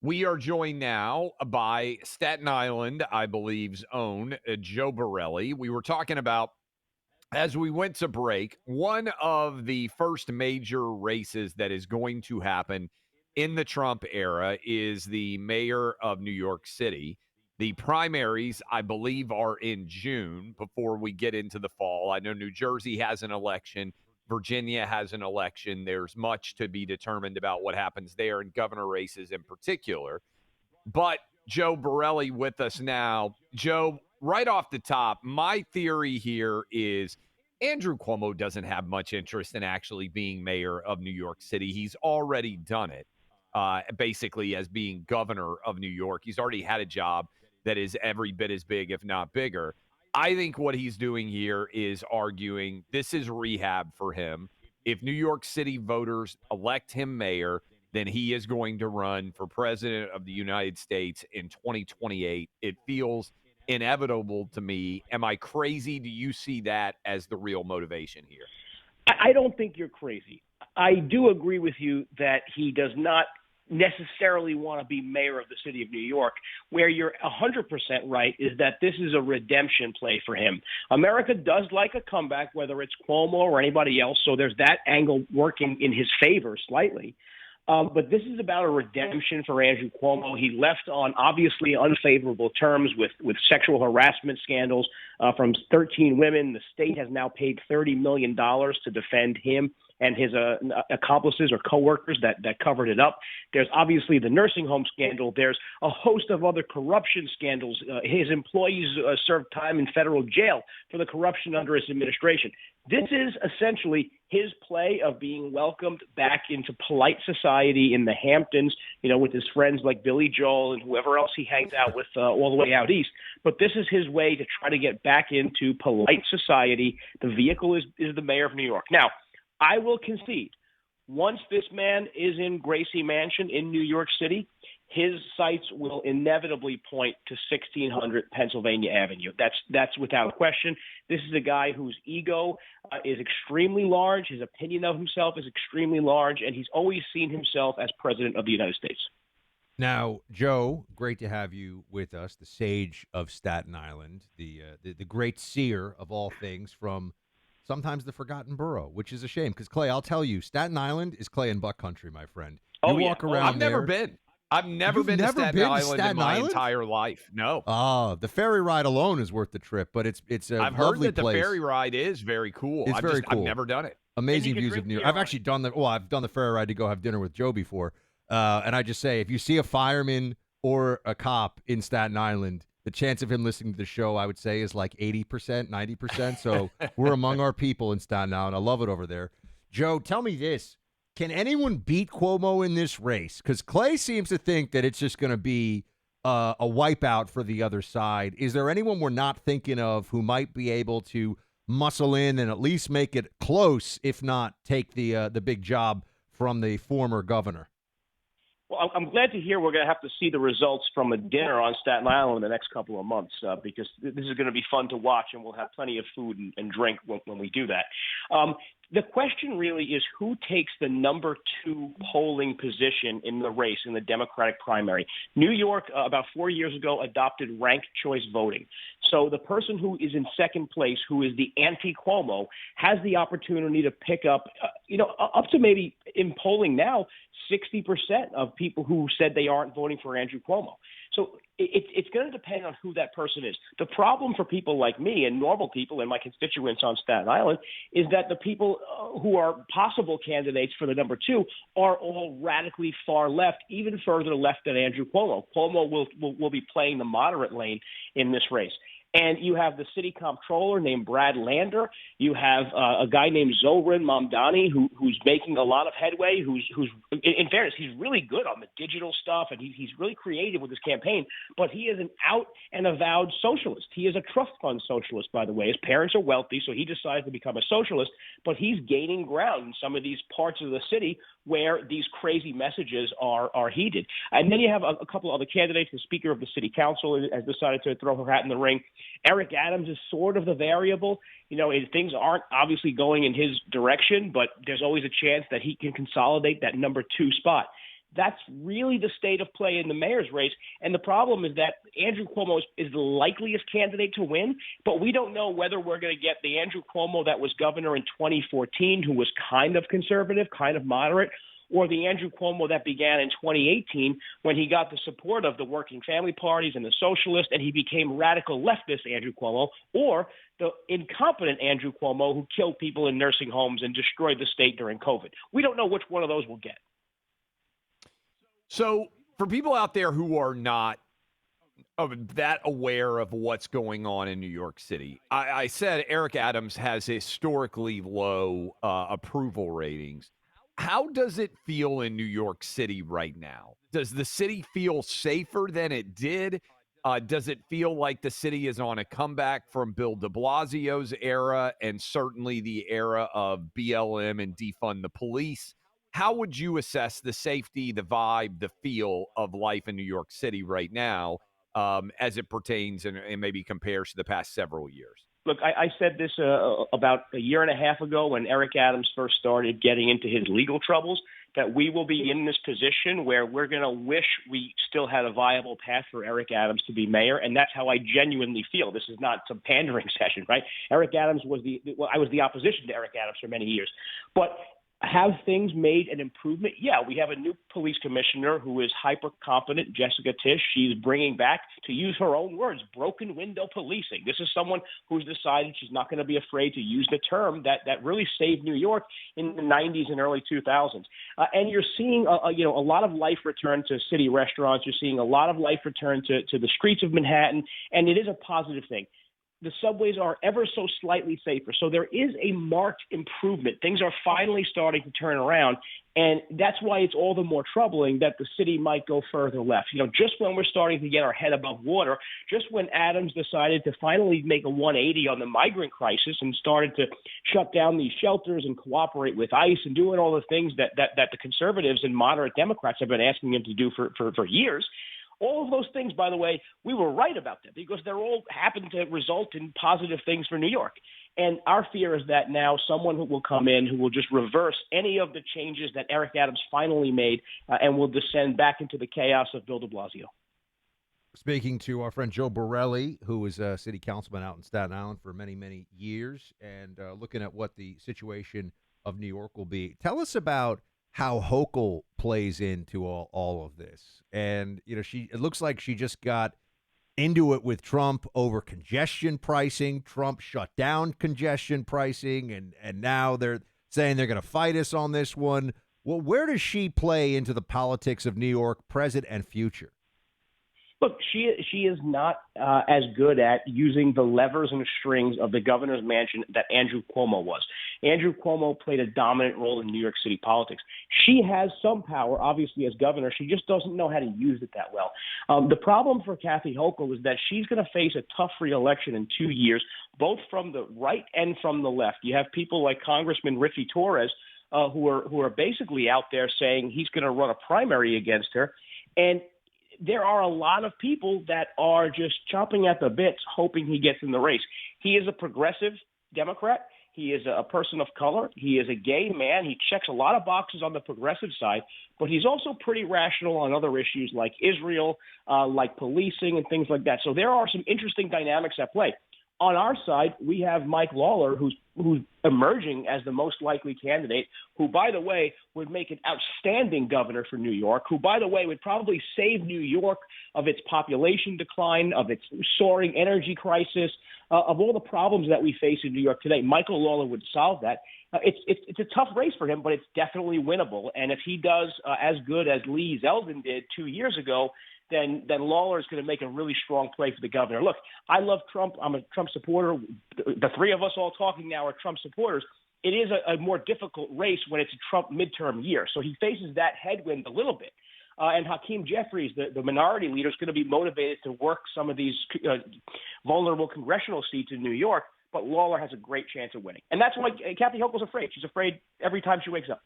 We are joined now by Staten Island, I believe's own Joe Borelli. We were talking about, as we went to break, one of the first major races that is going to happen in the Trump era is the mayor of New York City. The primaries, I believe, are in June before we get into the fall. I know New Jersey has an election. Virginia has an election. There's much to be determined about what happens there in governor races in particular. But Joe Borelli with us now. Joe, right off the top, my theory here is Andrew Cuomo doesn't have much interest in actually being mayor of New York City. He's already done it, basically, as being governor of New York. He's already had a job that is every bit as big, if not bigger. I think what he's doing here is arguing this is rehab for him. If New York City voters elect him mayor, then he is going to run for president of the United States in 2028. It feels inevitable to me. Am I crazy? Do you see that as the real motivation here? I don't think you're crazy. I do agree with you that he does not necessarily want to be mayor of the city of New York. Where you're 100% right is that this is a redemption play for him. America does like a comeback, whether it's Cuomo or anybody else, so there's that angle working in his favor slightly. But this is about a redemption for Andrew Cuomo. He left on obviously unfavorable terms with sexual harassment scandals from 13 women. The state has now paid $30 million to defend him and his accomplices or coworkers that covered it up. There's obviously the nursing home scandal. There's a host of other corruption scandals. His employees served time in federal jail for the corruption under his administration. This is essentially his play of being welcomed back into polite society in the Hamptons, with his friends like Billy Joel and whoever else he hangs out with all the way out east. But this is his way to try to get back into polite society. The vehicle is the mayor of New York. Now, I will concede, once this man is in Gracie Mansion in New York City, his sights will inevitably point to 1600 Pennsylvania Avenue. That's without question. This is a guy whose ego is extremely large. His opinion of himself is extremely large, and he's always seen himself as president of the United States. Now, Joe, great to have you with us, the sage of Staten Island, the great seer of all things from sometimes the forgotten borough, which is a shame because, Clay, I'll tell you, Staten Island is Clay and Buck country, my friend. You walk around I've never there. been. I've never You've been to never Staten been to Island in Staten my Island? entire life. No. The ferry ride alone is worth the trip, but it's a I've heard lovely that the place. ferry ride is very cool. It's very cool. I've never done it. Amazing And you can views of drink New York. beer I've on actually done I've done the ferry ride to go have dinner with Joe before. And I just say, if you see a fireman or a cop in Staten Island, the chance of him listening to the show, I would say, is like 80%, 90%. So we're among our people in Staten Island. I love it over there. Joe, tell me this. Can anyone beat Cuomo in this race? Because Clay seems to think that it's just going to be a wipeout for the other side. Is there anyone we're not thinking of who might be able to muscle in and at least make it close, if not take the big job from the former governor? Well, I'm glad to hear we're going to have to see the results from a dinner on Staten Island in the next couple of months because this is going to be fun to watch, and we'll have plenty of food and drink when we do that. The question really is who takes the number 2 polling position in the race in the Democratic primary. New York, about 4 years ago, adopted ranked choice voting. So the person who is in second place, who is the anti-Cuomo, has the opportunity to pick up, up to maybe in polling now, 60% of people who said they aren't voting for Andrew Cuomo. So it's going to depend on who that person is. The problem for people like me and normal people and my constituents on Staten Island is that the people who are possible candidates for the number 2 are all radically far left, even further left than Andrew Cuomo. Cuomo will be playing the moderate lane in this race. And you have the city comptroller named Brad Lander. You have a guy named Zohran Mamdani who's making a lot of headway. Who's in fairness, he's really good on the digital stuff, and he's really creative with his campaign. But he is an out and avowed socialist. He is a trust fund socialist, by the way. His parents are wealthy, so he decided to become a socialist. But he's gaining ground in some of these parts of the city where these crazy messages are heeded. And then you have a couple of other candidates. The Speaker of the City Council has decided to throw her hat in the ring. Eric Adams is sort of the variable. Things aren't obviously going in his direction, but there's always a chance that he can consolidate that number 2 spot. That's really the state of play in the mayor's race. And the problem is that Andrew Cuomo is the likeliest candidate to win, but we don't know whether we're going to get the Andrew Cuomo that was governor in 2014, who was kind of conservative, kind of moderate, or the Andrew Cuomo that began in 2018 when he got the support of the working family parties and the socialists, and he became radical leftist Andrew Cuomo, or the incompetent Andrew Cuomo who killed people in nursing homes and destroyed the state during COVID. We don't know which one of those we'll get. So for people out there who are not that aware of what's going on in New York City, I said Eric Adams has historically low approval ratings. How does it feel in New York City right now? Does the city feel safer than it did? Does it feel like the city is on a comeback from Bill de Blasio's era and certainly the era of BLM and defund the police? How would you assess the safety, the vibe, the feel of life in New York City right now as it pertains and maybe compares to the past several years? Look, I said this about a year and a half ago when Eric Adams first started getting into his legal troubles, that we will be in this position where we're going to wish we still had a viable path for Eric Adams to be mayor. And that's how I genuinely feel. This is not some pandering session, right? Eric Adams I was the opposition to Eric Adams for many years. But have things made an improvement? Yeah, we have a new police commissioner who is hyper competent, Jessica Tisch. She's bringing back, to use her own words, broken window policing. This is someone who's decided she's not going to be afraid to use the term that really saved New York in the 90s and early 2000s. And you're seeing a lot of life return to city restaurants. You're seeing a lot of life return to the streets of Manhattan, and it is a positive thing. The subways are ever so slightly safer. So there is a marked improvement. Things are finally starting to turn around. And that's why it's all the more troubling that the city might go further left. Just when we're starting to get our head above water, just when Adams decided to finally make a 180 on the migrant crisis and started to shut down these shelters and cooperate with ICE and doing all the things that the conservatives and moderate Democrats have been asking him to do for years. All of those things, by the way, we were right about them because they're all happen to result in positive things for New York. And our fear is that now someone who will come in who will just reverse any of the changes that Eric Adams finally made and will descend back into the chaos of Bill de Blasio. Speaking to our friend Joe Borelli, who was a city councilman out in Staten Island for many, many years, and looking at what the situation of New York will be. Tell us about how Hochul plays into all of this. And, it looks like she just got into it with Trump over congestion pricing. Trump shut down congestion pricing, and now they're saying they're going to fight us on this one. Well, where does she play into the politics of New York, present and future? Look, she is not as good at using the levers and strings of the governor's mansion that Andrew Cuomo was. Andrew Cuomo played a dominant role in New York City politics. She has some power, obviously, as governor. She just doesn't know how to use it that well. The problem for Kathy Hochul is that she's going to face a tough reelection in 2 years, both from the right and from the left. You have people like Congressman Ricky Torres, who are basically out there saying he's going to run a primary against her. And there are a lot of people that are just chomping at the bits, hoping he gets in the race. He is a progressive Democrat. He is a person of color. He is a gay man. He checks a lot of boxes on the progressive side, but he's also pretty rational on other issues like Israel, like policing and things like that. So there are some interesting dynamics at play. On our side, we have Mike Lawler, who's emerging as the most likely candidate, who, by the way, would make an outstanding governor for New York, who, by the way, would probably save New York of its population decline, of its soaring energy crisis, of all the problems that we face in New York today. Michael Lawler would solve that. It's a tough race for him, but it's definitely winnable. And if he does as good as Lee Zeldin did 2 years ago, then Lawler is going to make a really strong play for the governor. Look, I love Trump. I'm a Trump supporter. The three of us all talking now are Trump supporters. It is a more difficult race when it's a Trump midterm year. So he faces that headwind a little bit. And Hakeem Jeffries, the minority leader, is going to be motivated to work some of these vulnerable congressional seats in New York. But Lawler has a great chance of winning. And that's why Kathy Hochul's afraid. She's afraid every time she wakes up.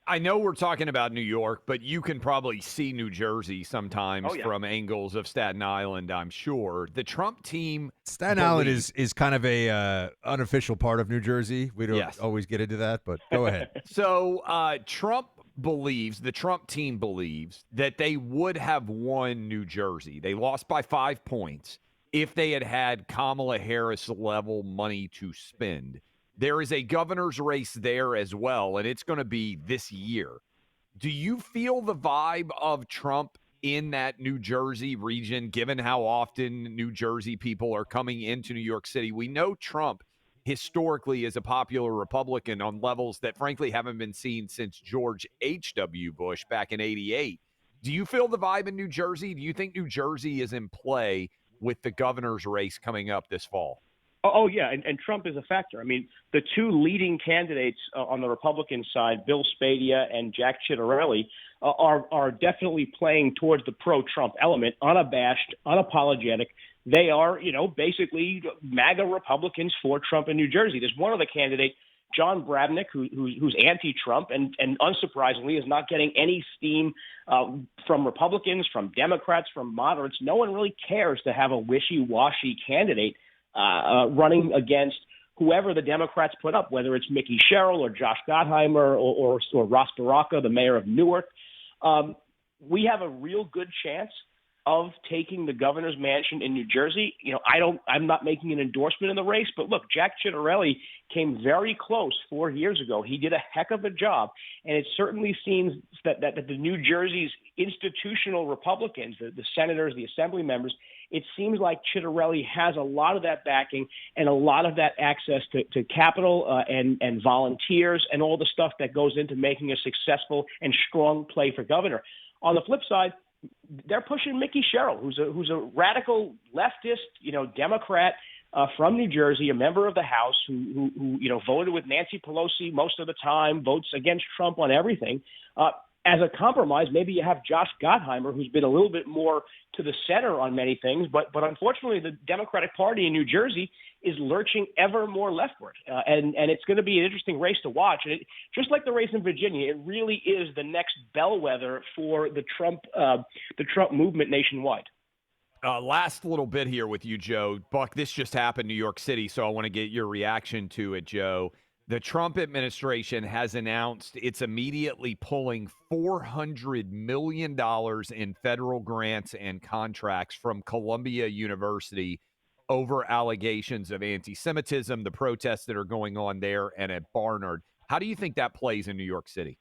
I know we're talking about New York, but you can probably see New Jersey sometimes from angles of Staten Island, I'm sure. The Trump team... Staten Island is kind of a unofficial part of New Jersey. We don't always get into that, but go ahead. So Trump believes, the Trump team believes, that they would have won New Jersey. They lost by 5 points if they had had Kamala Harris level money to spend. There is a governor's race there as well, and it's going to be this year. Do you feel the vibe of Trump in that New Jersey region, given how often New Jersey people are coming into New York City? We know Trump historically is a popular Republican on levels that frankly haven't been seen since George H.W. Bush back in 88. Do you feel the vibe in New Jersey? Do you think New Jersey is in play with the governor's race coming up this fall? Oh yeah, and Trump is a factor. I mean, the two leading candidates on the Republican side, Bill Spadea and Jack Ciattarelli, are definitely playing towards the pro-Trump element, unabashed, unapologetic. They are, basically MAGA Republicans for Trump in New Jersey. There's one other candidate, John Bradnick, who's anti-Trump, and unsurprisingly is not getting any steam from Republicans, from Democrats, from moderates. No one really cares to have a wishy-washy candidate running against whoever the Democrats put up, whether it's Mickey Sherrill or Josh Gottheimer or Ross Baraka, the mayor of Newark. We have a real good chance of taking the governor's mansion in New Jersey. I'm not making an endorsement in the race, but look, Jack Ciattarelli came very close 4 years ago. He did a heck of a job, and it certainly seems that the New Jersey's institutional Republicans, the senators, the assembly members, it seems like Ciattarelli has a lot of that backing and a lot of that access to capital and volunteers and all the stuff that goes into making a successful and strong play for governor. On the flip side, they're pushing Mickey Sherrill, who's a radical leftist, Democrat from New Jersey, a member of the House who voted with Nancy Pelosi most of the time, votes against Trump on everything. As a compromise, maybe you have Josh Gottheimer, who's been a little bit more to the center on many things, but unfortunately, the Democratic Party in New Jersey is lurching ever more leftward, and it's going to be an interesting race to watch. And just like the race in Virginia, it really is the next bellwether for the Trump movement nationwide. Last little bit here with you, Joe. Buck, this just happened in New York City, so I want to get your reaction to it, Joe. The Trump administration has announced it's immediately pulling $400 million in federal grants and contracts from Columbia University over allegations of anti-Semitism, the protests that are going on there, and at Barnard. How do you think that plays in New York City?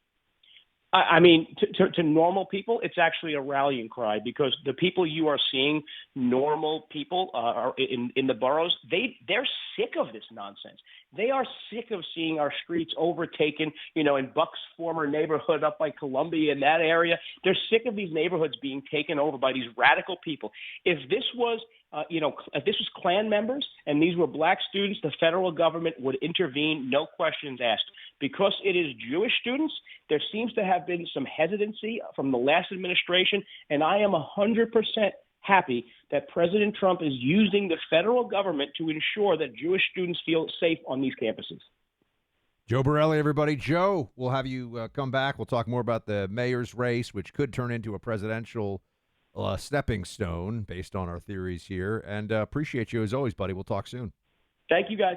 I mean, to normal people, it's actually a rallying cry because the people you are seeing, normal people are in the boroughs, they're sick of this nonsense. They are sick of seeing our streets overtaken, in Buck's former neighborhood up by Columbia in that area. They're sick of these neighborhoods being taken over by these radical people. If this was if this was Klan members and these were black students, the federal government would intervene, no questions asked. Because it is Jewish students, there seems to have been some hesitancy from the last administration, and I am 100% happy that President Trump is using the federal government to ensure that Jewish students feel safe on these campuses. Joe Borelli, everybody. Joe, we'll have you come back. We'll talk more about the mayor's race, which could turn into a presidential stepping stone based on our theories here. And appreciate you as always, buddy. We'll talk soon. Thank you, guys.